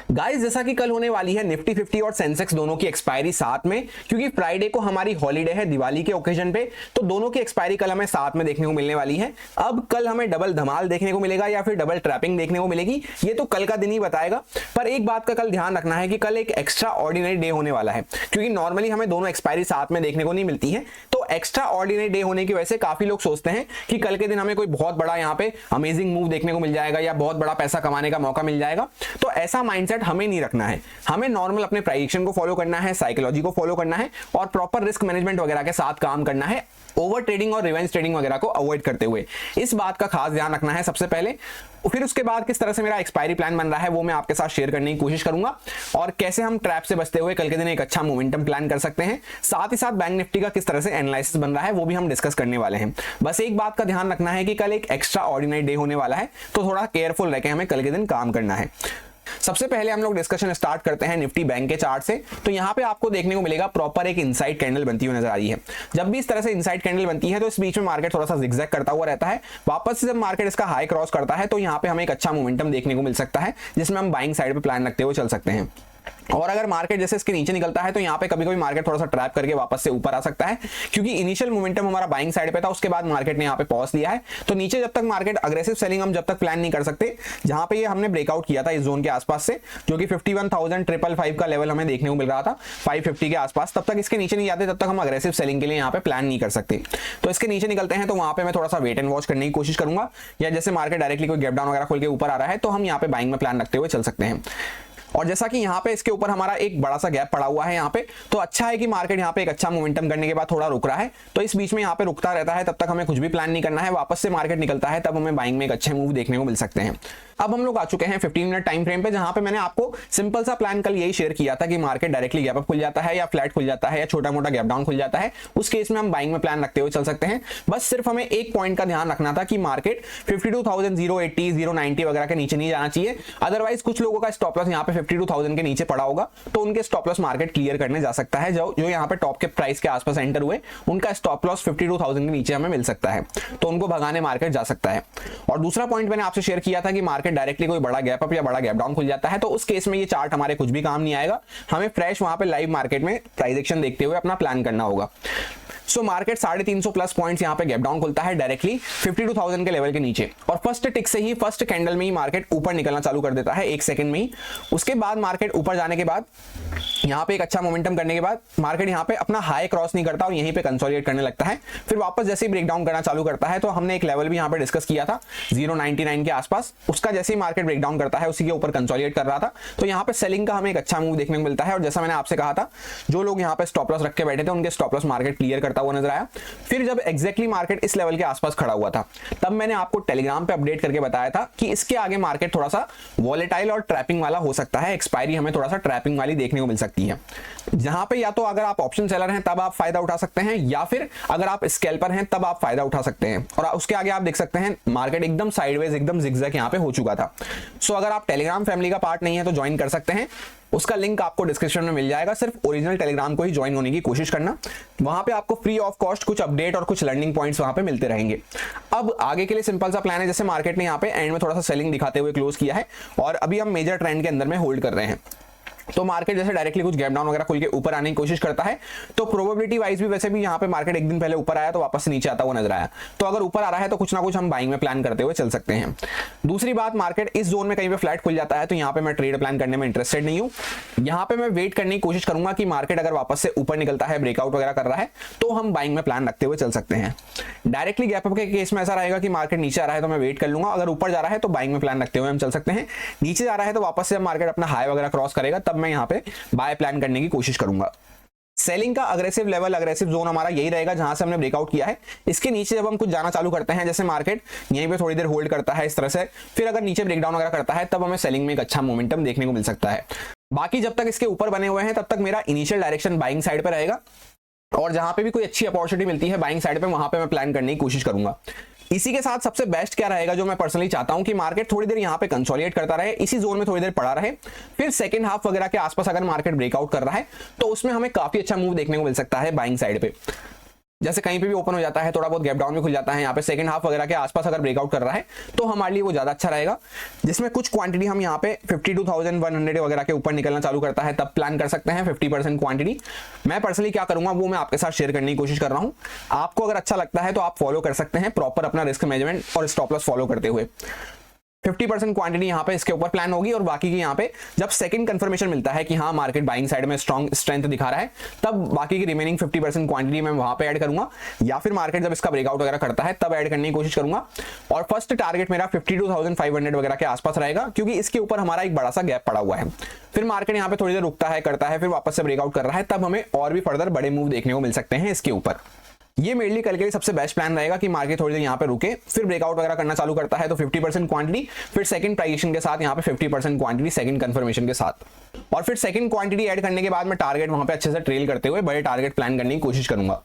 Guys जैसा कि कल होने वाली है निफ्टी 50 और सेंसेक्स दोनों की एक्सपायरी साथ में, क्योंकि फ्राइडे को हमारी हॉलीडे है दिवाली के ओकेजन पे, तो दोनों की एक्सपायरी कल हमें साथ में देखने को मिलने वाली है। अब कल हमें डबल धमाल देखने को मिलेगा या फिर डबल ट्रैपिंग देखने को मिलेगी, ये तो कल का दिन ही बताएगा। पर एक बात का कल ध्यान रखना है कि कल एक एक्स्ट्रा ऑर्डिनरी डे होने वाला है, क्योंकि नॉर्मली हमें दोनों एक्सपायरी साथ में देखने को नहीं मिलती है। तो एक्स्ट्रा ऑर्डिनरी डे होने की वजह से काफी लोग सोचते हैं कि कल के दिन हमें कोई बहुत बड़ा यहाँ पे अमेजिंग मूव देखने को मिल जाएगा या बहुत बड़ा पैसा कमाने का मौका मिल जाएगा। तो ऐसा माइंडसेट हमें नहीं रखना है, हमें नॉर्मल अपने प्राइडिक्शन को फॉलो करना है, साइकोलॉजी को फॉलो करना है और प्रॉपर रिस्क मैनेजमेंट वगैरह के साथ काम करना है, ओवर ट्रेडिंग और रिवेंज ट्रेडिंग वगैरह को अवॉइड करते हुए। इस बात का खास ध्यान रखना है सबसे पहले। फिर उसके बाद किस तरह से मेरा एक्सपायरी प्लान बन रहा है वो मैं आपके साथ शेयर करने की कोशिश करूंगा, और कैसे हम ट्रैप से बचते हुए कल के दिन एक अच्छा मोमेंटम प्लान कर सकते हैं। साथ ही साथ बैंक निफ्टी का किस तरह से एनालिसिस बन रहा है वो भी हम डिस्कस करने वाले हैं। बस एक बात का ध्यान रखना है कि कल एक एक्स्ट्रा ऑर्डिनरी डे होने वाला है, तो थोड़ा केयरफुल रहकर हमें कल के दिन काम करना है। सबसे पहले हम लोग डिस्कशन स्टार्ट करते हैं निफ्टी बैंक के चार्ट से। तो यहाँ पे आपको देखने को मिलेगा प्रॉपर एक इनसाइड कैंडल बनती हुई नजर आ रही है। जब भी इस तरह से इनसाइड कैंडल बनती है तो इस बीच में मार्केट थोड़ा सा जिगजैग करता हुआ रहता है। वापस से जब मार्केट इसका हाई क्रॉस करता है तो यहाँ पे हमें एक अच्छा मोमेंटम देखने को मिल सकता है, जिसमें हम बाइंग साइड पे प्लान रखते हुए चल सकते हैं। और अगर मार्केट जैसे इसके नीचे निकलता है तो यहाँ पे कभी कभी मार्केट थोड़ा सा ट्रैप करके वापस से ऊपर आ सकता है, क्योंकि इनिशियल मोमेंटम हमारा बाइंग साइड पे था, उसके बाद मार्केट ने यहाँ पे पॉज लिया है। तो नीचे जब तक मार्केट अग्रेसिव सेलिंग हम जब तक प्लान नहीं कर सकते, जहां पे ये हमने ब्रेकआउट किया था इस जोन के आसपास से, जो कि 51,555 का लेवल हमें देखने को मिल रहा था 550 के आसपास, तब तक इसके नीचे नहीं जाते तब तक हम अग्रेसिव सेलिंग के लिए यहाँ पे प्लान नहीं कर सकते। तो इसके नीचे निकलते हैं तो वहां पे मैं थोड़ा सा वेट एंड वॉच करने की कोशिश करूंगा, या जैसे मार्केट डायरेक्टली कोई गैप डाउन वगैरह खोल के ऊपर आ रहा है तो हम यहाँ पे बाइंग में प्लान रखते हुए चल सकते हैं। और जैसा कि यहाँ पे इसके ऊपर हमारा एक बड़ा सा गैप पड़ा हुआ है यहाँ पे, तो अच्छा है कि मार्केट यहाँ पे एक अच्छा मोमेंटम करने के बाद थोड़ा रुक रहा है। तो इस बीच में यहाँ पे रुकता रहता है, तब तक हमें कुछ भी प्लान नहीं करना है। वापस से मार्केट निकलता है तब हमें बाइंग में एक अच्छे मूव देखने को मिल सकते हैं। अब हम लोग आ चुके हैं 15 मिनट टाइम फ्रेम पे, जहां पे मैंने आपको सिंपल सा प्लान कल यही शेयर किया था कि मार्केट डायरेक्टली गैप अप खुल जाता है या फ्लैट खुल जाता है या छोटा मोटा गैप डाउन खुल जाता है, उस केस में हम बाइंग में प्लान रखते हुए चल सकते हैं। बस सिर्फ हमें एक पॉइंट का ध्यान रखना था कि मार्केट 52,080, 090 वगैरह के नीचे नहीं जाना चाहिए। अदरवाइज कुछ लोगों का स्टॉप लॉस यहाँ पे 52,000 के नीचे पड़ा होगा, तो उनके स्टॉप लॉस मार्केट क्लियर करने जा सकता है। जो यहाँ पे टॉप के प्राइस के आसपास एंटर हुए, उनका स्टॉप लॉस 52,000 के नीचे हमें मिल सकता है, तो उनको भगाने मार्केट जा सकता है। और दूसरा पॉइंट मैंने आपसे शेयर किया था कि मार्केट डायरेक्टली कोई बड़ा गैप अप या बड़ा गैप डाउन खुल जाता है, तो उस केस में ये चार्ट हमारे कुछ भी काम नहीं आएगा। हमें फ्रेश वहां पे लाइव मार्केट में प्राइस एक्शन देखते हुए अपना प्लान करना होगा। सो मार्केट 350 प्लस पॉइंट्स यहाँ पे गैप डाउन खुलता है डायरेक्टली 52,000 के लेवल के नीचे, और फर्स्ट टिक से ही फर्स्ट कैंडल में ही मार्केट ऊपर निकलना चालू कर देता है 1 सेकंड में ही। उसके बाद मार्केट ऊपर जाने के बाद यहाँ पे एक अच्छा मोमेंटम करने के बाद मार्केट यहाँ पे अपना हाई क्रॉस नहीं करता और यहीं पे कंसोलिडेट करने लगता है। फिर वापस जैसे ही ब्रेक डाउन करना चालू करता है, तो हमने एक लेवल भी यहाँ पे डिस्कस किया था 099 के आसपास, उसका जैसे ही मार्केट ब्रेक डाउन करता है उसी के ऊपर कंसोलिडेट कर रहा था, तो यहाँ पे सेलिंग का हमें एक अच्छा मूव देखने को मिलता है। और जैसा मैंने आपसे कहा था, जो लोग यहाँ पे स्टॉप लॉस रख के बैठे थे उनके स्टॉप लॉस मार्केट क्लियर करता हुआ नजर आया। फिर जब एग्जैक्टली मार्केट इस लेवल के आसपास खड़ा हुआ था, तब मैंने आपको टेलीग्राम पे अपडेट करके बताया था कि इसके आगे मार्केट थोड़ा सा वॉलेटाइल और ट्रैपिंग वाला हो सकता है, एक्सपायरी हमें थोड़ा सा ट्रैपिंग वाली देखने को मिल सकती है, जहां पे या तो अगर आप ऑप्शन सेलर हैं तब आप फायदा उठा सकते हैं, या फिर अगर आप स्कैल्पर हैं तब आप फायदा उठा सकते हैं। और उसके आगे आप देख सकते हैं मार्केट एकदम साइडवेज, एकदम जिगजैग यहाँ पे हो चुका था। सो अगर आप टेलीग्राम फैमिली का पार्ट नहीं है तो ज्वाइन कर सकते हैं, उसका लिंक आपको डिस्क्रिप्शन में मिल जाएगा। सिर्फ ओरिजिनल टेलीग्राम को ही ज्वाइन होने की कोशिश करना, वहां पे आपको फ्री ऑफ कॉस्ट कुछ अपडेट और कुछ लर्निंग पॉइंट्स वहां पे मिलते रहेंगे। अब आगे के लिए सिंपल सा प्लान है, जैसे मार्केट ने यहाँ पे एंड में थोड़ा सा सेलिंग दिखाते हुए क्लोज किया है और अभी हम मेजर ट्रेंड के अंदर में होल्ड कर रहे हैं, तो मार्केट जैसे डायरेक्टली कुछ गैप डाउन वगैरह खुल के ऊपर आने की कोशिश करता है, तो प्रोबेबिलिटी वाइज भी वैसे भी यहाँ पे मार्केट एक दिन पहले ऊपर आया तो वापस से नीचे आता हुआ नजर आया, तो अगर ऊपर आ रहा है तो कुछ ना कुछ हम बाइंग में प्लान करते हुए चल सकते हैं। दूसरी बात, मार्केट इस जोन में कहीं पे फ्लैट खुल जाता है तो यहाँ पे मैं ट्रेड प्लान करने में इंटरेस्टेड नहीं हूँ। यहाँ पे मैं वेट करने की कोशिश करूंगा कि मार्केट अगर वापस से ऊपर निकलता है, ब्रेकआउट वगैरह कर रहा है, तो हम बाइंग में प्लान रखते हुए चल सकते हैं। डायरेक्टली गैप अप के केस में ऐसा रहेगा कि मार्केट नीचे आ रहा है तो मैं वेट कर लूंगा, अगर ऊपर जा रहा है तो बाइंग में प्लान रखते हुए हम चल सकते हैं। नीचे जा रहा है तो वापस से मार्केट अपना हाई वगैरह क्रॉस करेगा, तब मैं यहाँ पे बाय प्लान करने की कोशिश करूंगा। सेलिंग का अग्रेसिव लेवल, अग्रेसिव जोन हमारा यही रहेगा जहां से हमने ब्रेकआउट किया है। इसके नीचे जब हम कुछ जाना चालू करते हैं, जैसे मार्केट यहीं पे थोड़ी देर होल्ड करता है इस तरह से, फिर अगर नीचे ब्रेकडाउन वगैरह करता है, तब हमें सेलिंग में एक अच्छा मोमेंटम देखने को मिल सकता है। बाकी जब तक इसके ऊपर बने हुए हैं तब तक मेरा इनिशियल डायरेक्शन बाइंग साइड पे रहेगा, और जहां पे भी कोई अच्छी अपॉर्चुनिटी मिलती है बाइंग साइड पे, वहां पे मैं प्लान करने की कोशिश करूंगा। इसी के साथ सबसे बेस्ट क्या रहेगा, जो मैं पर्सनली चाहता हूं कि मार्केट थोड़ी देर यहां पे कंसोलिडेट करता रहे, इसी जोन में थोड़ी देर पड़ा रहे, फिर सेकंड हाफ वगैरह के आसपास अगर मार्केट ब्रेकआउट कर रहा है तो उसमें हमें काफी अच्छा मूव देखने को मिल सकता है बाइंग साइड पे। जैसे कहीं पे भी ओपन हो जाता है, थोड़ा बहुत गैप डाउन में खुल जाता है, यहाँ पे सेकंड हाफ वगैरह के आसपास अगर ब्रेकआउट कर रहा है तो हमारे लिए वो ज्यादा अच्छा रहेगा, जिसमें कुछ क्वांटिटी हम यहाँ पे 52,100 वगैरह के ऊपर निकलना चालू करता है तब प्लान कर सकते हैं 50% क्वांटिटी। मैं पर्सनली क्या करूंगा वो मैं आपके साथ शेयर करने की कोशिश कर रहा हूं, आपको अगर अच्छा लगता है तो आप फॉलो कर सकते हैं प्रॉपर अपना रिस्क मैनेजमेंट और स्टॉप लॉस फॉलो करते हुए। 50% क्वांटिटी यहाँ पे इसके ऊपर प्लान होगी और बाकी की यहाँ पे जब सेकंड कंफर्मेशन मिलता है कि हाँ मार्केट बाइंग साइड में स्ट्रॉन्ग स्ट्रेंथ दिखा रहा है, तब बाकी की रिमेनिंग 50% क्वांटिटी मैं वहां पे ऐड करूंगा, या फिर मार्केट जब इसका ब्रेकआउट वगैरह करता है तब ऐड करने की कोशिश करूंगा। और फर्स्ट टारगेट मेरा 52,500 वगैरह के आसपास रहेगा, क्योंकि इसके ऊपर हमारा एक बड़ा सा गैप पड़ा हुआ है। फिर मार्केट यहाँ पे थोड़ी देर रुकता है, करता है, फिर वापस से ब्रेकआउट कर रहा है, तब हमें और भी फर्दर बड़े मूव देखने को मिल सकते हैं इसके ऊपर। ये मेरे लिए कल के लिए सबसे बेस्ट प्लान रहेगा कि मार्केट थोड़ी देर यहाँ पे रुके, फिर ब्रेकआउट वगैरह करना चालू करता है तो 50% क्वांटिटी, फिर सेकंड प्राइजेशन के साथ यहाँ पे 50% क्वांटिटी सेकंड कंफर्मेशन के साथ, और फिर सेकंड क्वांटिटी ऐड करने के बाद मैं टारगेट वहां पे अच्छे से ट्रेल करते हुए बड़े टारगेट प्लान करने की कोशिश करूंगा।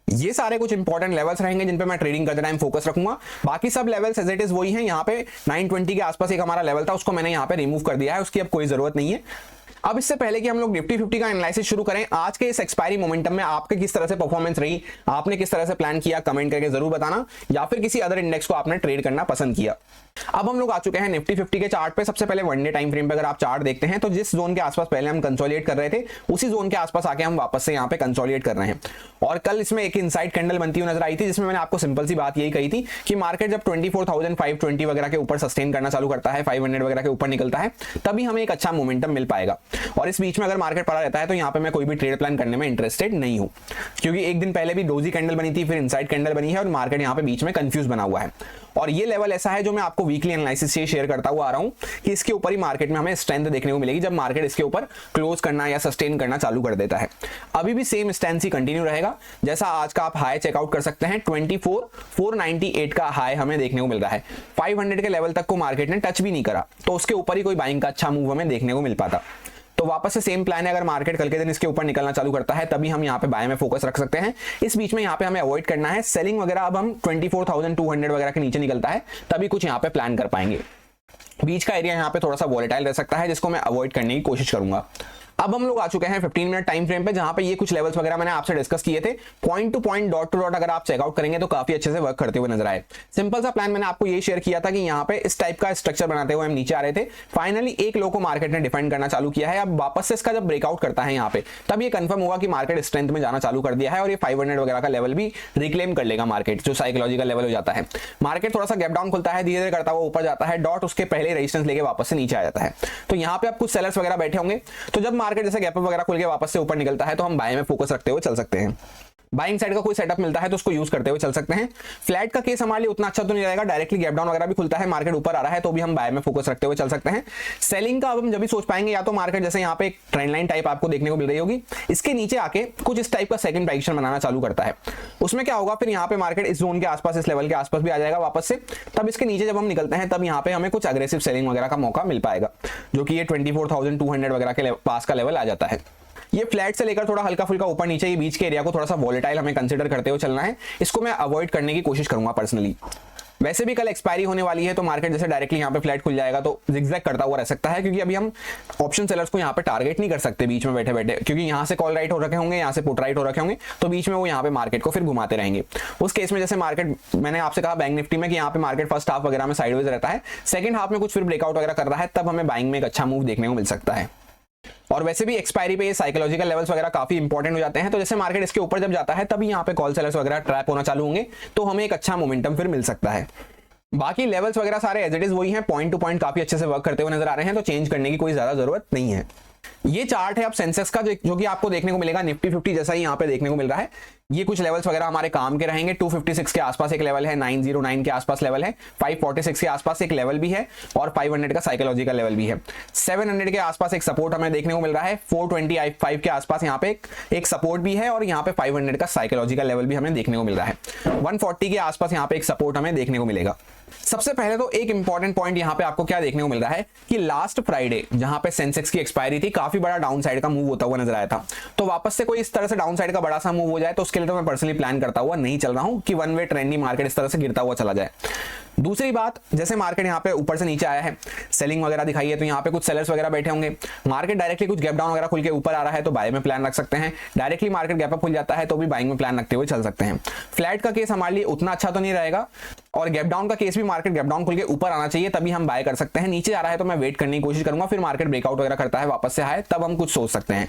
ये सारे कुछ इंपॉर्टेंट लेवल्स रहेंगे जिन पे मैं ट्रेडिंग करते टाइम फोकस रखूंगा। बाकी सब लेवल्स एज इट इज वही हैं। यहाँ पे 920 के आसपास एक हमारा लेवल था, उसको मैंने यहाँ पे रिमूव कर दिया है, उसकी अब कोई जरूरत नहीं है। अब इससे पहले कि हम लोग निफ्टी 50 का एनालिसिस शुरू करें, आज के इस एक्सपायरी मोमेंटम में आपके किस तरह से परफॉर्मेंस रही, आपने किस तरह से प्लान किया, कमेंट करके जरूर बताना, या फिर किसी अदर इंडेक्स को आपने ट्रेड करना पसंद किया। अब हम लोग आ चुके हैं निफ्टी 50 के चार्ट पे। सबसे पहले वन डे टाइम फ्रेम पे अगर आप चार्ट देखते हैं तो जिस जोन के आसपास पहले हम कंसोलिडेट कर रहे थे उसी जोन के आसपास आके हम वापस से यहाँ पे कंसोलिडेट कर रहे हैं। और कल इसमें एक इनसाइड कैंडल बनती हुई नजर आई थी, जिसमें मैंने आपको सिंपल सी बात यही कही थी कि मार्केट जब 24,520 वगैरह के ऊपर सस्टेन करना चालू करता है, 500 वगैरह के ऊपर निकलता है, तभी हमें एक अच्छा मोमेंटम मिल पाएगा। और इस बीच में अगर मार्केट पड़ा रहता है तो यहाँ पे मैं कोई भी ट्रेड प्लान करने में इंटरेस्टेड नहीं हूँ, क्योंकि एक दिन पहले भी डोजी कैंडल बनी थी, फिर इनसाइड कैंडल बनी है और मार्केट यहाँ पे बीच में कंफ्यूज बना हुआ है। और ये लेवल ऐसा है जो मैं आपको वीकली एनालिसिस से शेयर करता हुआ आ रहा हूं कि इसके ऊपर ही मार्केट में हमें स्ट्रेंथ देखने को मिलेगी जब मार्केट इसके ऊपर क्लोज करना या सस्टेन करना चालू कर देता है। अभी भी सेम स्टैंस ही कंटिन्यू रहेगा। जैसा आज का आप हाई चेकआउट कर सकते हैं, 24,498 का हाई हमें देखने को मिल रहा है। 500 के लेवल तक को मार्केट ने टच भी नहीं करा, तो उसके ऊपर ही कोई बाइंग का अच्छा मूव हमें देखने को मिल पाता। तो वापस से सेम प्लान है, अगर मार्केट कल के दिन इसके ऊपर निकलना चालू करता है तभी हम यहाँ पे बाय में फोकस रख सकते हैं। इस बीच में यहाँ पे हमें अवॉइड करना है सेलिंग वगैरह। अब हम 24,200 वगैरह के नीचे निकलता है तभी कुछ यहाँ पे प्लान कर पाएंगे। बीच का एरिया यहाँ पे थोड़ा सा वॉलेटाइल रह सकता है, जिसको मैं अवॉइड करने की कोशिश करूंगा। अब हम लोग आ चुके हैं 15 मिनट टाइम फ्रेम पे, जहां पे ये कुछ लेवल्स वगैरह मैंने आपसे डिस्कस किए थे। Point two point, dot to dot अगर आप चेकआउट करेंगे तो काफी अच्छे से वर्क करते हुए नजर आए। सिंपल सा प्लान मैंने आपको ये शेयर किया था कि यहाँ पे इस टाइप का स्ट्रक्चर बनाते हुए हम नीचे आ रहे थे। फाइनली एक लो को मार्केट ने डिफाइन करना चालू किया है। अब वापस से इसका जब ब्रेकआउट करता है यहाँ पे, तब ये कंफर्म होगा कि मार्केट स्ट्रेंथ में जाना चालू कर दिया है और ये 500 वगैरह का लेवल भी रिक्लेम कर लेगा मार्केट, जो साइकोलॉजिकल लेवल हो जाता है। मार्केट थोड़ा सा गैप डाउन खुलता है, धीरे धीरे करता हुआ ऊपर जाता है, डॉट उसके पहले रेजिस्टेंस लेके वापस से नीचे आ जाता है। तो यहाँ पे आप कुछ सेलर्स वगैरह बैठे होंगे, तो जब मार्केट जैसे गैप वगैरह खुल के वापस से ऊपर निकलता है तो हम बाय में फोकस रखते हुए चल सकते हैं। बाइंग साइड का कोई सेटअप मिलता है तो उसको यूज करते हुए चल सकते हैं। फ्लैट का केस हमारे लिए उतना अच्छा तो नहीं रहेगा, डायरेक्टली गैप डाउन वगैरह भी खुलता है, मार्केट ऊपर आ रहा है तो भी हम बाय में फोकस रखते हुए चल सकते हैं। सेलिंग का अब हम जब भी सोच पाएंगे, या तो मार्केट जैसे यहाँ पे एक ट्रेंड लाइन टाइप आपको देखने को मिल रही होगी, इसके नीचे आके कुछ इस टाइप का सेकंड प्राइजेशन बनाना चालू करता है। उसमें क्या होगा, फिर यहाँ पे मार्केट इस जोन के आसपास, इस लेवल के आसपास भी आ जाएगा वापस से। तब इसके नीचे जब हम निकलते हैं तब यहाँ पे हमें कुछ अग्रेसिव सेलिंग वगैरह का मौका मिल पाएगा, जो कि ये 24,200 वगैरह के पास का लेवल आ जाता है। ये फ्लैट से लेकर थोड़ा हल्का फुल्का ऊपर नीचे, ये बीच के एरिया को थोड़ा सा वॉलेटाइल हमें कंसीडर करते हुए चलना है। इसको मैं अवॉइड करने की कोशिश करूंगा पर्सनली। वैसे भी कल एक्सपायरी होने वाली है तो मार्केट जैसे डायरेक्टली यहाँ पे फ्लैट खुल जाएगा तो जिगजैग करता हुआ रह सकता है, क्योंकि अभी हम ऑप्शन सेलर्स को यहाँ पे टारगेट नहीं कर सकते बीच में बैठे बैठे, क्योंकि यहाँ से कॉल राइट हो रखे होंगे, यहाँ से पुट राइट हो रखे होंगे, तो बीच में वो यहाँ पे मार्केट को फिर घुमाते रहेंगे। उस केस में जैसे मार्केट, मैंने आपसे कहा बैंक निफ्टी में कि यहाँ पे मार्केट फर्स्ट हाफ वगैरह में साइडवेज रहता है, सेकंड हाफ में कुछ फिर ब्रेकआउट वगैरह कर रहा है, तब हमें बाइंग में एक अच्छा मूव देखने को मिल सकता है। और वैसे भी एक्सपायरी पे ये साइकोलॉजिकल लेवल्स वगैरह काफी इंपॉर्टेंट हो जाते हैं, तो जैसे मार्केट इसके ऊपर जब जाता है तभी यहाँ पे कॉल सेलर्स वगैरह ट्रैप होना चालू होंगे, तो हमें एक अच्छा मोमेंटम फिर मिल सकता है। बाकी लेवल्स वगैरह सारे एज इट इज वही हैं, पॉइंट टू पॉइंट काफी अच्छे से वर्क करते हुए नजर आ रहे हैं, तो चेंज करने की कोई ज्यादा जरूरत नहीं है। ये चार्ट है अब सेंसेक्स का, जो कि आपको देखने को मिलेगा निफ्टी 50 जैसा ही यहाँ पे देखने को मिल रहा है। ये कुछ लेवल्स वगैरह हमारे काम के रहेंगे। 256 के आसपास एक लेवल है, 909 के आसपास लेवल है, 546 के आसपास एक लेवल भी है, और 500 का साइकोलॉजिकल लेवल भी है। 700 के आसपास एक सपोर्ट हमें देखने को मिल रहा है, 425 के आसपास यहाँ पे एक सपोर्ट भी है, और यहाँ पे 500 का साइकोलॉजिकल लेवल भी हमें देखने को मिल रहा है। 140 के आसपास यहाँ पे एक सपोर्ट हमें देखने को मिलेगा। सबसे पहले तो एक इंपॉर्टेंट पॉइंट यहाँ पे आपको क्या देखने को मिल रहा है कि लास्ट फ्राइडे जहां पे सेंसेक्स की एक्सपायरी थी, काफी बड़ा डाउन साइड का मूव होता हुआ नजर आया था। तो वापस से कोई इस तरह से डाउन साइड का बड़ा सा मूव हो जाए तो उसके लिए तो मैं पर्सनली प्लान करता हुआ नहीं चल रहा हूं कि वन वे ट्रेंडी मार्केट इस तरह से गिरता हुआ चला जाए। दूसरी बात, जैसे मार्केट यहाँ पे ऊपर से नीचे आया है, सेलिंग वगैरह दिखाई है, तो यहाँ पे कुछ सेलर्स वगैरह बैठे होंगे। मार्केट डायरेक्टली कुछ गैप डाउन वगैरह खुल के ऊपर आ रहा है तो बाय में प्लान रख सकते हैं। डायरेक्टली मार्केट गैप अप खुल जाता है तो भी बाइंग में प्लान रखते हुए चल सकते हैं। फ्लैट का केस हमारे लिए उतना अच्छा तो नहीं रहेगा, और गैप डाउन का केस भी मार्केट गैप डाउन खुल के ऊपर आना चाहिए तभी हम बाय कर सकते हैं। नीचे आ रहा है तो मैं वेट करने की कोशिश करूंगा, फिर मार्केट ब्रेकआउट वगैरह करता है वापस से हाई, तब हम कुछ सोच सकते हैं।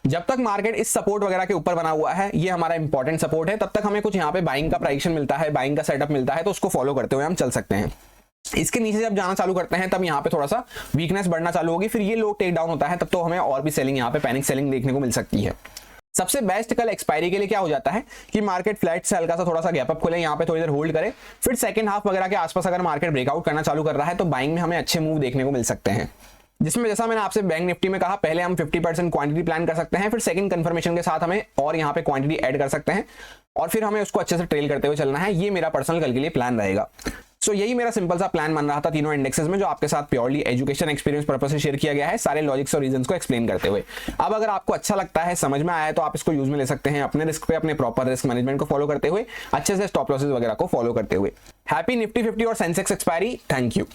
जब तक मार्केट इस सपोर्ट वगैरह के ऊपर बना हुआ है, ये हमारा इंपॉर्टेंट सपोर्ट है, तब तक हमें कुछ यहाँ पे बाइंग का प्राइसिंग मिलता है, बाइंग का सेटअप मिलता है, तो उसको फॉलो करते हुए हम चल सकते हैं। इसके नीचे जब जाना चालू करते हैं तब यहाँ पे थोड़ा सा वीकनेस बढ़ना चालू होगी, फिर ये लो टेक डाउन होता है, तब तो हमें और भी सेलिंग यहाँ पे पैनिक सेलिंग देखने को मिल सकती है। सबसे बेस्ट कल एक्सपायरी के लिए क्या हो जाता है कि मार्केट फ्लैट से हल्का सा थोड़ा सा गैप अप खोले, यहाँ पे थोड़ी देर होल्ड करे, फिर सेकंड हाफ वगैरह के आसपास अगर मार्केट ब्रेकआउट करना चालू कर रहा है तो बाइंग में हमें अच्छे मूव देखने को मिल सकते हैं। जिसमें जैसा मैंने आपसे बैंक निफ्टी में कहा, पहले हम 50% क्वांटिटी प्लान कर सकते हैं, फिर सेकंड कंफर्मेशन के साथ हमें और यहाँ पे क्वांटिटी ऐड कर सकते हैं, और फिर हमें उसको अच्छे से ट्रेल करते हुए चलना है। ये मेरा पर्सनल कल के लिए प्लान रहेगा। सो यही मेरा सिंपल सा प्लान बन रहा था तीनों इंडेक्सेस में, जो आपके साथ प्योरली एजुकेशन एक्सपीरियंस पर्पस से शेयर किया गया है, सारे लॉजिक्स और रीजंस को एक्सप्लेन करते हुए। अब अगर आपको अच्छा लगता है, समझ में आया है, तो आप इसको यूज में ले सकते हैं अपने रिस्क पे, अपने प्रॉपर रिस्क मैनेजमेंट को फॉलो करते हुए, अच्छे से स्टॉप लॉसेस वगैरह को फॉलो करते हुए। हैप्पी निफ्टी 50 और सेंसेक्स एक्सपायरी। Thank you.